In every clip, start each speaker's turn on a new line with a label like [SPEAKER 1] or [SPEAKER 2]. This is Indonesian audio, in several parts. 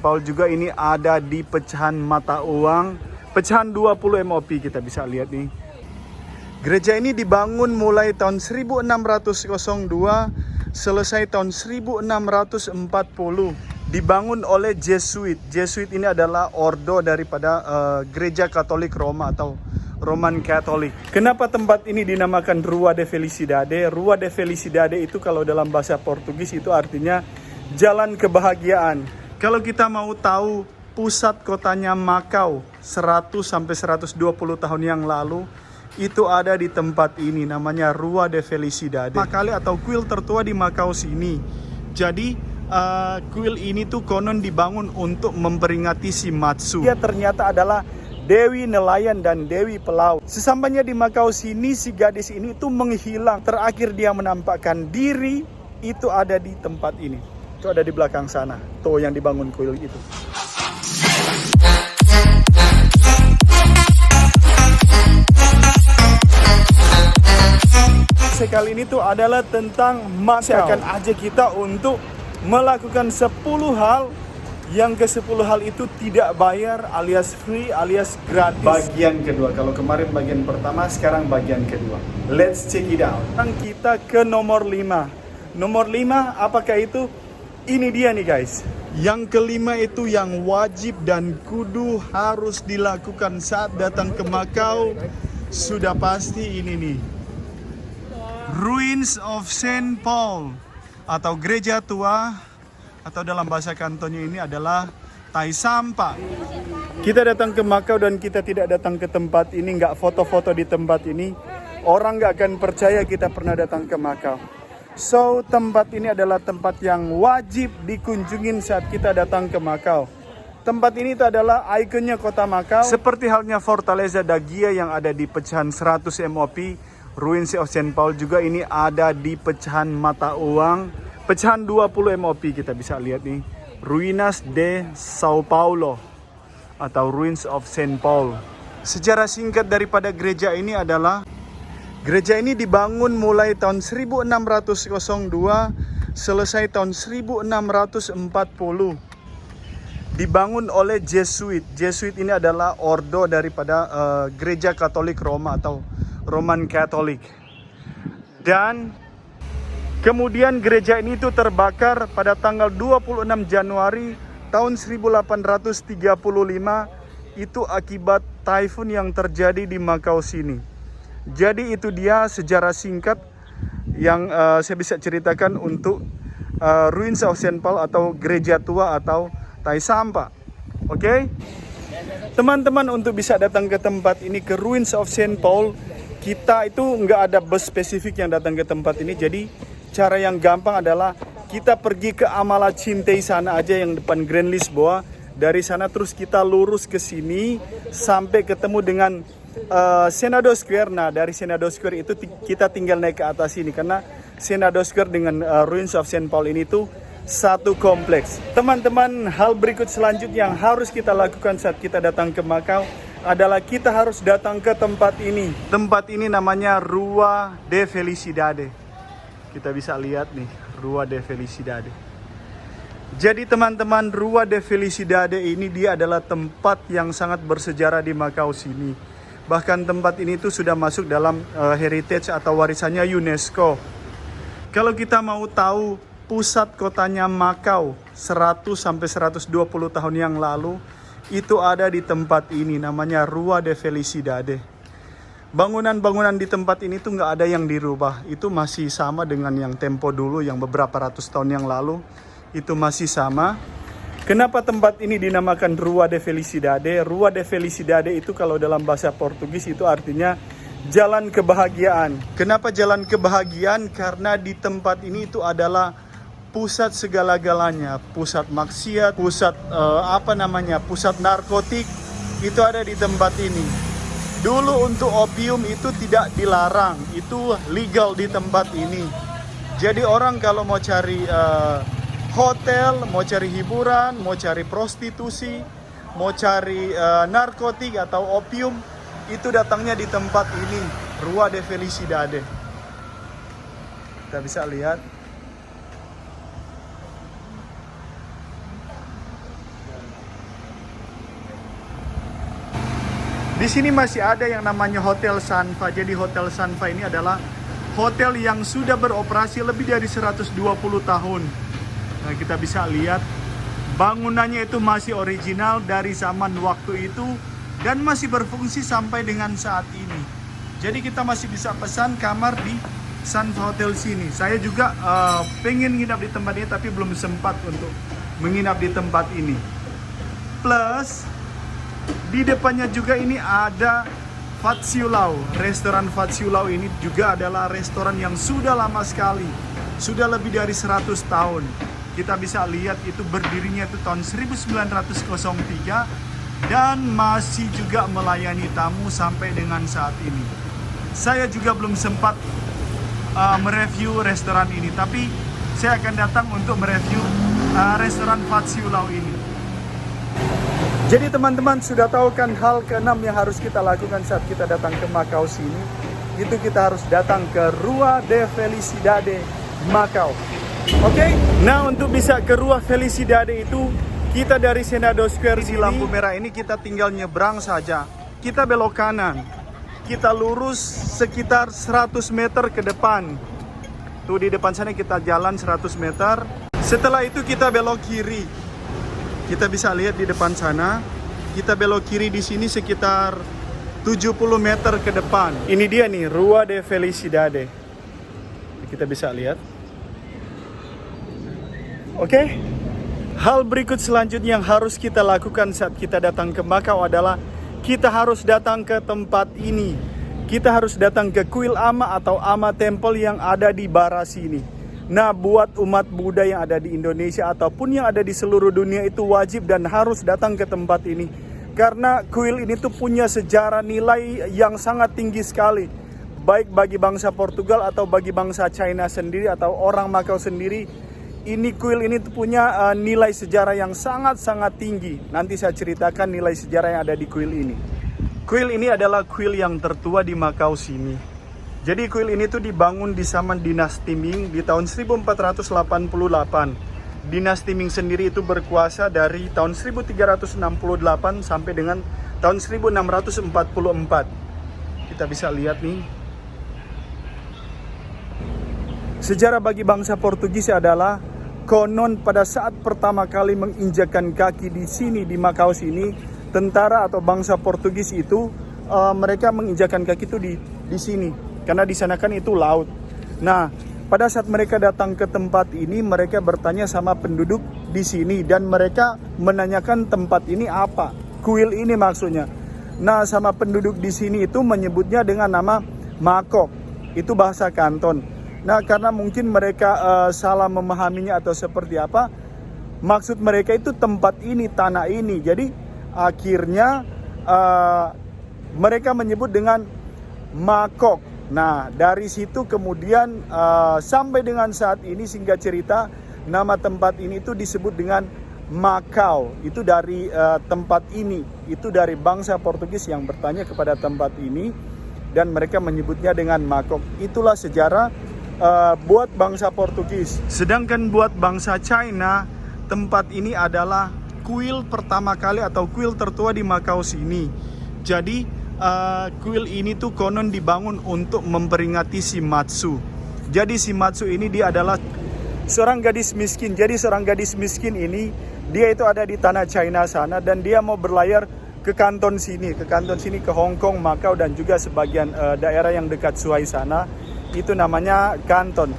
[SPEAKER 1] Paul juga ini ada di pecahan mata uang, pecahan 20 MOP kita bisa lihat nih. Gereja ini dibangun mulai tahun 1602, selesai tahun 1640. Dibangun oleh Jesuit. Jesuit ini adalah ordo daripada Gereja Katolik Roma atau Roman Katolik. Kenapa tempat ini dinamakan Rua de Felicidade? Rua de Felicidade itu kalau dalam bahasa Portugis itu artinya jalan kebahagiaan. Kalau kita mau tahu pusat kotanya Macau 100 sampai 120 tahun yang lalu, itu ada di tempat ini, namanya Rua de Felicidade. Makali atau kuil tertua di Macau sini. Jadi kuil ini tuh konon dibangun untuk memperingati si Matsu. Dia ternyata adalah Dewi nelayan dan Dewi pelaut. Sesampainya di Macau sini, si gadis ini tuh menghilang. Terakhir dia menampakkan diri, itu ada di tempat ini. Itu ada di belakang sana, tuh yang dibangun kuil itu. Sekali ini tuh adalah tentang Macau. Saya akan ajak kita untuk melakukan 10 hal yang ke-10 hal itu tidak bayar alias free alias gratis. Bagian kedua, kalau kemarin bagian pertama, sekarang bagian kedua. Let's check it out. Kita ke nomor 5. Nomor 5 apakah itu? Ini dia nih guys. Yang kelima itu yang wajib dan kudu harus dilakukan saat datang ke Macau. Sudah pasti ini nih. Ruins of Saint Paul atau gereja tua, atau dalam bahasa kantonnya ini adalah Tai Sampa. Kita datang ke Macau dan kita tidak datang ke tempat ini, nggak foto-foto di tempat ini, orang nggak akan percaya kita pernah datang ke Macau. So, tempat ini adalah tempat yang wajib dikunjungin saat kita datang ke Macau. Tempat ini itu adalah ikonnya kota Macau. Seperti halnya Fortaleza da Gia yang ada di pecahan 100 MOP, Ruins of Saint Paul juga ini ada di pecahan mata uang, pecahan 20 MOP kita bisa lihat nih. Ruinas de Sao Paulo atau Ruins of Saint Paul. Sejarah singkat daripada gereja ini adalah gereja ini dibangun mulai tahun 1602, selesai tahun 1640. Dibangun oleh Jesuit. Jesuit ini adalah ordo daripada Gereja Katolik Roma atau Roman Katolik. Dan kemudian gereja ini itu terbakar pada tanggal 26 Januari tahun 1835. Itu akibat typhoon yang terjadi di Macau sini. Jadi itu dia sejarah singkat yang saya bisa ceritakan untuk Ruins of Saint Paul atau gereja tua atau Tai Sampa. Oke? Teman-teman, untuk bisa datang ke tempat ini, ke Ruins of Saint Paul, kita itu nggak ada bus spesifik yang datang ke tempat ini. Jadi cara yang gampang adalah kita pergi ke Amala Cintei sana aja yang depan Grand Lisboa. Dari sana terus kita lurus ke sini sampai ketemu dengan Senado Square. Nah, dari Senado Square itu kita tinggal naik ke atas ini, karena Senado Square dengan Ruins of Saint Paul ini tuh satu kompleks. Teman-teman, hal berikut selanjutnya yang harus kita lakukan saat kita datang ke Macau adalah kita harus datang ke tempat ini. Tempat ini namanya Rua de Felicidade. Kita bisa lihat nih, Rua de Felicidade. Jadi teman-teman, Rua de Felicidade ini dia adalah tempat yang sangat bersejarah di Macau sini. Bahkan tempat ini tuh sudah masuk dalam heritage atau warisannya UNESCO. Kalau kita mau tahu pusat kotanya Macau 100 sampai 120 tahun yang lalu, itu ada di tempat ini, namanya Rua de Felicidade. Bangunan-bangunan di tempat ini tuh nggak ada yang dirubah. Itu masih sama dengan yang tempo dulu, yang beberapa ratus tahun yang lalu. Itu masih sama. Kenapa tempat ini dinamakan Rua de Felicidade? Rua de Felicidade itu kalau dalam bahasa Portugis itu artinya jalan kebahagiaan. Kenapa jalan kebahagiaan? Karena di tempat ini itu adalah pusat segala-galanya. Pusat maksiat, pusat pusat narkotik, itu ada di tempat ini. Dulu untuk opium itu tidak dilarang, itu legal di tempat ini. Jadi orang kalau mau cari hotel, mau cari hiburan, mau cari prostitusi, mau cari narkotik atau opium, itu datangnya di tempat ini, Rua de Felicidade. Kita bisa lihat. Di sini masih ada yang namanya Hotel Sanfa. Jadi Hotel Sanfa ini adalah hotel yang sudah beroperasi lebih dari 120 tahun. Nah, kita bisa lihat bangunannya itu masih original dari zaman waktu itu dan masih berfungsi sampai dengan saat ini. Jadi kita masih bisa pesan kamar di Sanfa Hotel sini. Saya juga pengen nginap di tempat ini tapi belum sempat untuk menginap di tempat ini. Plus di depannya juga ini ada Fat Siu Lau. Restoran Fat Siu Lau ini juga adalah restoran yang sudah lama sekali. Sudah lebih dari 100 tahun. Kita bisa lihat itu berdirinya itu tahun 1903 dan masih juga melayani tamu sampai dengan saat ini. Saya juga belum sempat mereview restoran ini, tapi saya akan datang untuk mereview restoran Fat Siu Lau ini. Jadi teman-teman sudah tahu kan hal keenam yang harus kita lakukan saat kita datang ke Macau sini. Itu kita harus datang ke Rua de Felicidade, Macau. Oke? Nah, untuk bisa ke Rua Felicidade itu, kita dari Senado Square di lampu merah ini kita tinggal nyebrang saja. Kita belok kanan. Kita lurus sekitar 100 meter ke depan. Tuh di depan sana kita jalan 100 meter. Setelah itu kita belok kiri. Kita bisa lihat di depan sana, kita belok kiri di sini sekitar 70 meter ke depan. Ini dia nih, Rua de Felicidade. Kita bisa lihat. Oke. Hal berikut selanjutnya yang harus kita lakukan saat kita datang ke Macau adalah kita harus datang ke tempat ini. Kita harus datang ke Kuil Ama atau Ama Temple yang ada di Bara sini. Nah, buat umat Buddha yang ada di Indonesia ataupun yang ada di seluruh dunia itu wajib dan harus datang ke tempat ini. Karena kuil ini tuh punya sejarah nilai yang sangat tinggi sekali. Baik bagi bangsa Portugal atau bagi bangsa China sendiri atau orang Macau sendiri. Ini kuil ini tuh punya nilai sejarah yang sangat-sangat tinggi. Nanti saya ceritakan nilai sejarah yang ada di kuil ini. Kuil ini adalah kuil yang tertua di Macau sini. Jadi kuil ini tuh dibangun di zaman dinasti Ming di tahun 1488. Dinasti Ming sendiri itu berkuasa dari tahun 1368 sampai dengan tahun 1644. Kita bisa lihat nih. Sejarah bagi bangsa Portugis adalah konon pada saat pertama kali menginjakkan kaki di sini di Macau sini, tentara atau bangsa Portugis itu mereka menginjakkan kaki itu di sini. Karena di sana kan itu laut. Nah, pada saat mereka datang ke tempat ini, mereka bertanya sama penduduk di sini dan mereka menanyakan tempat ini apa, kuil ini maksudnya. Nah, sama penduduk di sini itu menyebutnya dengan nama Makok. Itu bahasa Kanton. Nah, karena mungkin mereka salah memahaminya atau seperti apa, maksud mereka itu tempat ini, tanah ini. Jadi akhirnya mereka menyebut dengan Makok. Nah, dari situ kemudian sampai dengan saat ini singkat cerita nama tempat ini itu disebut dengan Macau. Itu dari tempat ini, itu dari bangsa Portugis yang bertanya kepada tempat ini dan mereka menyebutnya dengan Makok. Itulah sejarah buat bangsa Portugis. Sedangkan buat bangsa China, tempat ini adalah kuil pertama kali atau kuil tertua di Macau sini. Jadi kuil ini tuh konon dibangun untuk memperingati Shimatsu. Jadi Shimatsu ini dia adalah seorang gadis miskin. Jadi seorang gadis miskin ini dia itu ada di tanah China sana dan dia mau berlayar ke Kanton sini, ke Hong Kong, Macau dan juga sebagian daerah yang dekat Suai sana. Itu namanya Kanton.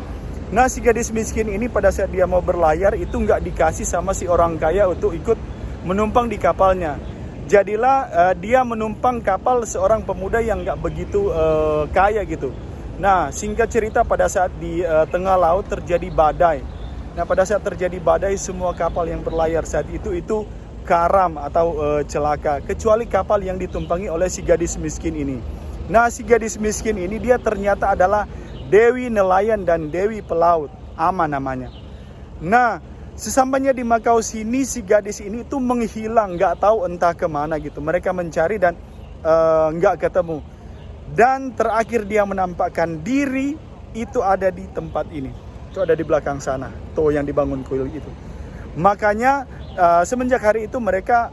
[SPEAKER 1] Nah, si gadis miskin ini pada saat dia mau berlayar itu nggak dikasih sama si orang kaya untuk ikut menumpang di kapalnya. Jadilah dia menumpang kapal seorang pemuda yang nggak begitu kaya gitu. Nah, singkat cerita pada saat di tengah laut terjadi badai. Nah, pada saat terjadi badai semua kapal yang berlayar saat itu karam atau celaka. Kecuali kapal yang ditumpangi oleh si gadis miskin ini. Nah, si gadis miskin ini dia ternyata adalah Dewi Nelayan dan Dewi Pelaut. Ama namanya. Nah, sesampainya di Macau sini si gadis ini tuh menghilang, nggak tahu entah kemana gitu. Mereka mencari dan nggak ketemu. Dan terakhir dia menampakkan diri itu ada di tempat ini. Itu ada di belakang sana, tuh yang dibangun kuil itu. Makanya semenjak hari itu mereka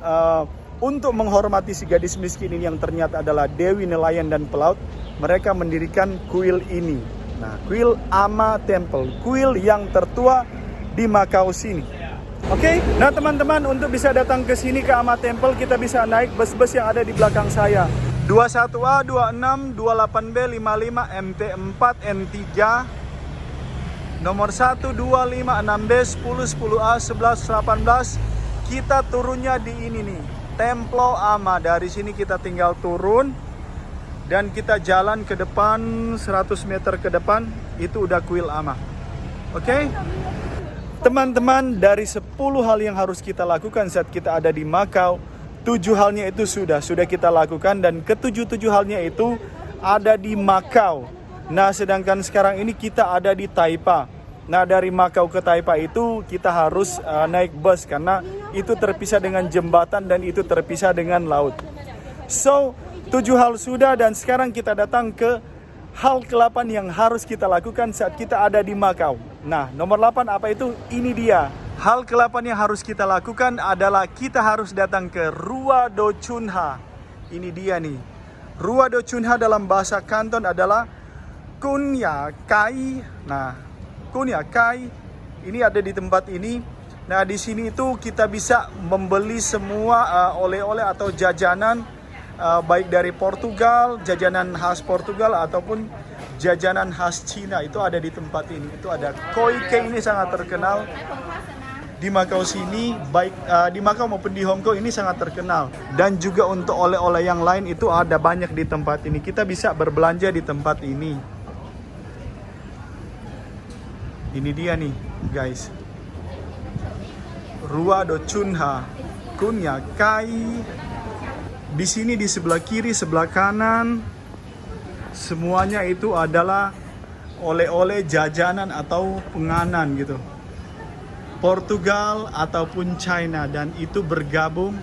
[SPEAKER 1] untuk menghormati si gadis miskin ini yang ternyata adalah dewi nelayan dan pelaut, mereka mendirikan kuil ini. Nah, kuil Ama Temple, kuil yang tertua di Macau sini. Oke, nah teman-teman, untuk bisa datang ke sini ke Ama Temple, kita bisa naik bus-bus yang ada di belakang saya. 21A, 26, 28B, 55, MT4, N3, nomor 1, 2, 5, 6B, 10, 10A, 11, 18. Kita turunnya di ini nih, Templo Ama. Dari sini kita tinggal turun dan kita jalan ke depan 100 meter ke depan, itu udah kuil Ama. Oke? Teman-teman, dari 10 hal yang harus kita lakukan saat kita ada di Macau, 7 halnya itu sudah kita lakukan, dan ke-7 halnya itu ada di Macau. Nah, sedangkan sekarang ini kita ada di Taipa. Nah, dari Macau ke Taipa itu kita harus naik bus karena itu terpisah dengan jembatan dan itu terpisah dengan laut. So, 7 hal sudah, dan sekarang kita datang ke hal ke-8 yang harus kita lakukan saat kita ada di Macau. Nah, nomor 8 apa itu? Ini dia. Hal ke-8 yang harus kita lakukan adalah kita harus datang ke Rua do Chunha. Ini dia nih. Rua do Chunha dalam bahasa Kanton adalah Kunya Kai. Nah, Kunya Kai ini ada di tempat ini. Nah, di sini itu kita bisa membeli semua oleh-oleh atau jajanan baik dari Portugal, jajanan khas Portugal ataupun jajanan khas Cina, itu ada di tempat ini. Itu ada koi kei, ini sangat terkenal di Macau sini, baik di Macau maupun di Hong Kong ini sangat terkenal. Dan juga untuk oleh-oleh yang lain itu ada banyak di tempat ini. Kita bisa berbelanja di tempat ini. Ini dia nih guys, Rua do Chunha, Kunya Kai. Di sini di sebelah kiri, sebelah kanan, semuanya itu adalah oleh-oleh jajanan atau penganan gitu, Portugal ataupun China, dan itu bergabung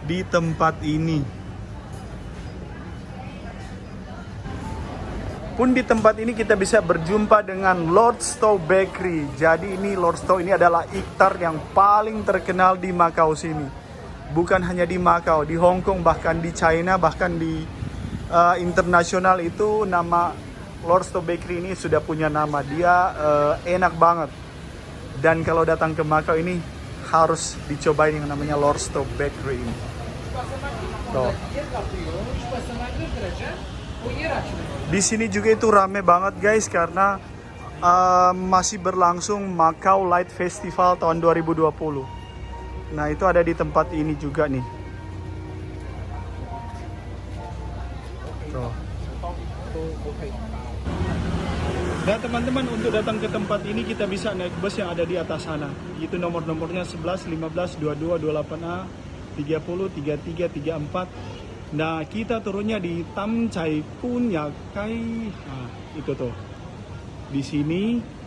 [SPEAKER 1] di tempat ini. Pun di tempat ini kita bisa berjumpa dengan Lord Stowe Bakery. Jadi ini Lord Stowe ini adalah ikhtar yang paling terkenal di Macau sini. Bukan hanya di Macau, di Hong Kong, bahkan di China, bahkan di internasional itu nama Lord Stowe Bakery ini sudah punya nama. Dia enak banget. Dan kalau datang ke Macau ini harus dicobain yang namanya Lord Stowe Bakery ini. Tuh. Di sini juga itu rame banget guys, karena masih berlangsung Macau Light Festival tahun 2020. Nah, itu ada di tempat ini juga nih. Tuh. Dan teman-teman, untuk datang ke tempat ini kita bisa naik bus yang ada di atas sana. Itu nomor-nomornya 11, 15, 22, 28A, 30, 33, 34. Nah, kita turunnya di Tam Chai Kunya Kai. Nah, itu tuh. Di sini.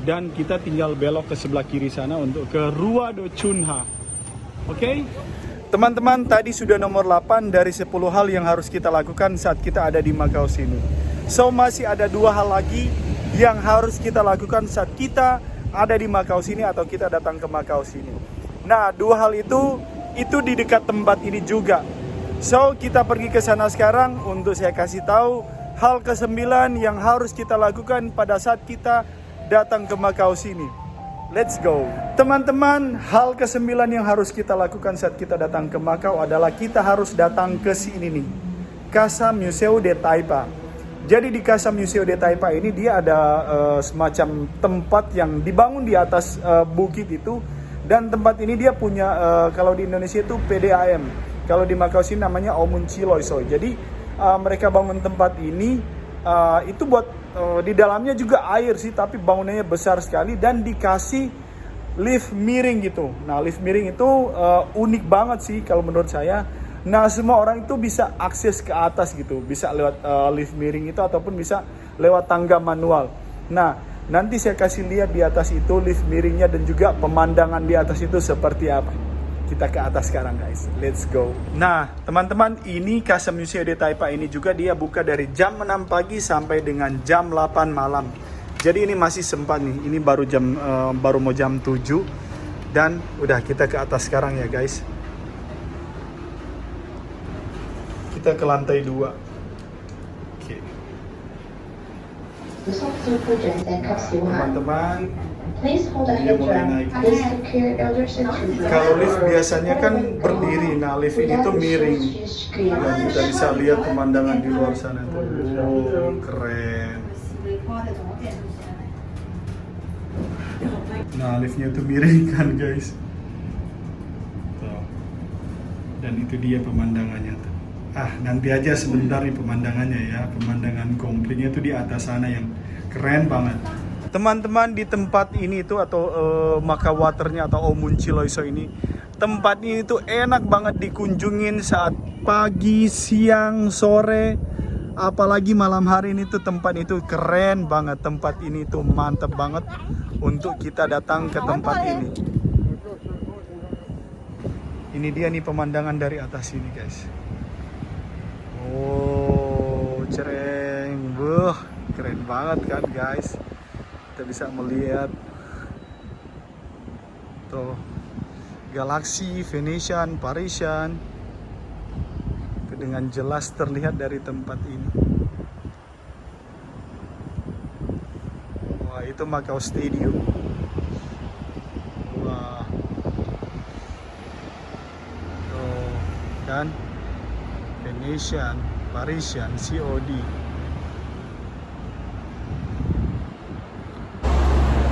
[SPEAKER 1] Dan kita tinggal belok ke sebelah kiri sana untuk ke Rua do Chunha. Oke? Teman-teman, tadi sudah nomor 8 dari 10 hal yang harus kita lakukan saat kita ada di Macau sini. So, masih ada 2 hal lagi yang harus kita lakukan saat kita ada di Macau sini atau kita datang ke Macau sini. Nah, 2 hal itu di dekat tempat ini juga. So, kita pergi ke sana sekarang untuk saya kasih tahu hal ke-9 yang harus kita lakukan pada saat kita datang ke Macau sini. Let's go. Teman-teman, hal ke-9 yang harus kita lakukan saat kita datang ke Macau adalah kita harus datang ke sini nih, Casa Museu de Taipa. Jadi di Casa Museu de Taipa ini dia ada semacam tempat yang dibangun di atas bukit itu. Dan tempat ini dia punya, kalau di Indonesia itu PDAM. Kalau di Macau sini namanya Omun Chiloy Soy. Jadi mereka bangun tempat ini itu buat di dalamnya juga air sih, tapi bangunannya besar sekali dan dikasih lift miring gitu. Nah, lift miring itu unik banget sih kalau menurut saya. Nah, semua orang itu bisa akses ke atas gitu, bisa lewat lift miring itu ataupun bisa lewat tangga manual. Nah, nanti saya kasih lihat di atas itu lift miringnya dan juga pemandangan di atas itu seperti apa. Kita ke atas sekarang guys, let's go. Nah teman-teman, ini Casa Museu de Taipa ini juga dia buka dari jam 6 pagi sampai dengan jam 8 malam. Jadi ini masih sempat nih, ini baru mau jam 7. Dan udah kita ke atas sekarang ya guys. Kita ke lantai 2. Oke. Teman-teman, dia mulai naik. Kalau lift biasanya kan berdiri, nah lift ini tuh miring. Dan kita bisa lihat pemandangan di luar sana tuh. Oh, keren. Nah, liftnya tuh miring kan, guys. Tuh. Dan itu dia pemandangannya tuh. Nanti aja sebentar nih pemandangannya ya. Pemandangan komplitnya tuh di atas sana yang keren banget. Teman-teman, di tempat ini tuh atau Maka Waternya atau Omun Chiloiso ini, tempat ini tuh enak banget dikunjungin saat pagi, siang, sore, apalagi malam hari. Ini tuh tempat itu keren banget. Tempat ini tuh mantap banget untuk kita datang ke tempat ini. Ini dia nih pemandangan dari atas ini, guys. Oh, cereng. Keren banget kan, guys. Kita bisa melihat tuh galaksi Venetian, Parisian. Itu dengan jelas terlihat dari tempat ini. Wah, itu Macau Stadium. Wah. Tuh, kan? Venetian, Parisian, COD.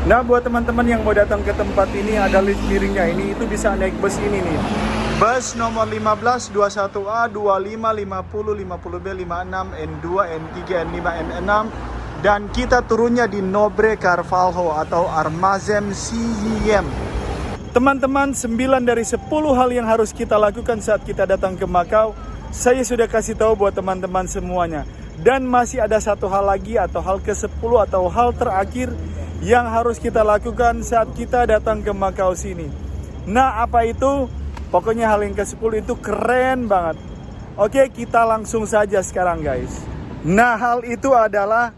[SPEAKER 1] Nah, buat teman-teman yang mau datang ke tempat ini, ada lift miringnya ini, itu bisa naik bus ini nih. Bus nomor 15, 21A, 25, 50, 50B, 56, N2, N3, N5, N6. Dan kita turunnya di Nobre Carvalho atau Armazém Ciem. Teman-teman, 9 dari 10 hal yang harus kita lakukan saat kita datang ke Macau, saya sudah kasih tahu buat teman-teman semuanya. Dan masih ada satu hal lagi atau hal ke-10 atau hal terakhir yang harus kita lakukan saat kita datang ke Macau sini. Nah, apa itu? Pokoknya hal yang ke-10 itu keren banget. Oke, kita langsung saja sekarang, guys. Nah, hal itu adalah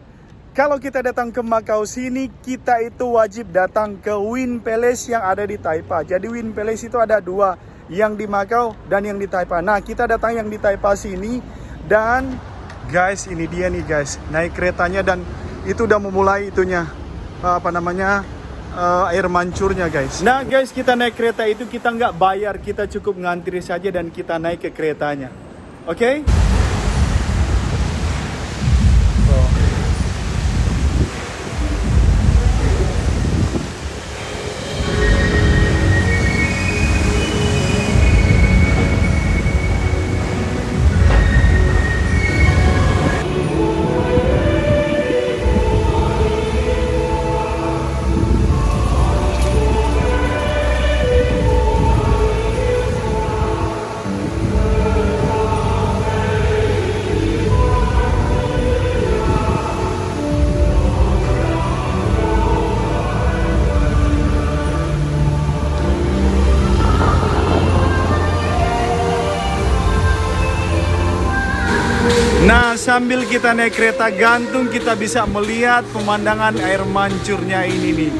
[SPEAKER 1] kalau kita datang ke Macau sini, kita itu wajib datang ke Wynn Palace yang ada di Taipa. Jadi Wynn Palace itu ada 2, yang di Macau dan yang di Taipa. Nah, kita datang yang di Taipa sini dan guys, ini dia nih, guys. Naik keretanya dan itu udah memulai itunya. Air mancurnya, guys. Nah, guys, kita naik kereta itu kita nggak bayar, kita cukup ngantri saja dan kita naik ke keretanya. Oke? Nah, sambil kita naik kereta gantung, kita bisa melihat pemandangan air mancurnya ini nih.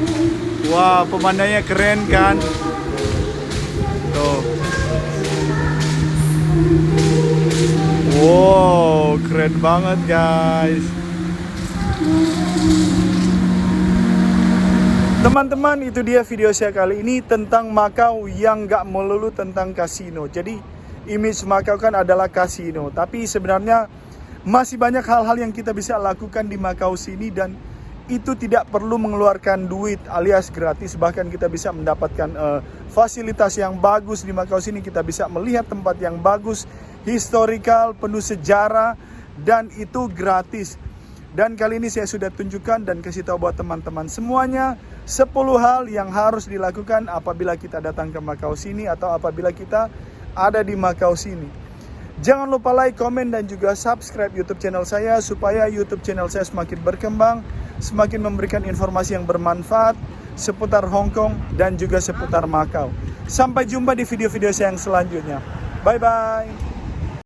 [SPEAKER 1] Wah, pemandangannya keren kan? Tuh. Wow, keren banget, guys. Teman-teman, itu dia video saya kali ini tentang Macau yang nggak melulu tentang kasino. Jadi, image Macau kan adalah kasino, tapi sebenarnya masih banyak hal-hal yang kita bisa lakukan di Macau sini dan itu tidak perlu mengeluarkan duit alias gratis. Bahkan kita bisa mendapatkan fasilitas yang bagus di Macau sini. Kita bisa melihat tempat yang bagus, historical, penuh sejarah, dan itu gratis. Dan kali ini saya sudah tunjukkan dan kasih tahu buat teman-teman semuanya 10 hal yang harus dilakukan apabila kita datang ke Macau sini atau apabila kita ada di Macau sini. Jangan lupa like, komen, dan juga subscribe YouTube channel saya supaya YouTube channel saya semakin berkembang, semakin memberikan informasi yang bermanfaat seputar Hong Kong dan juga seputar Macau. Sampai jumpa di video-video saya yang selanjutnya. Bye-bye.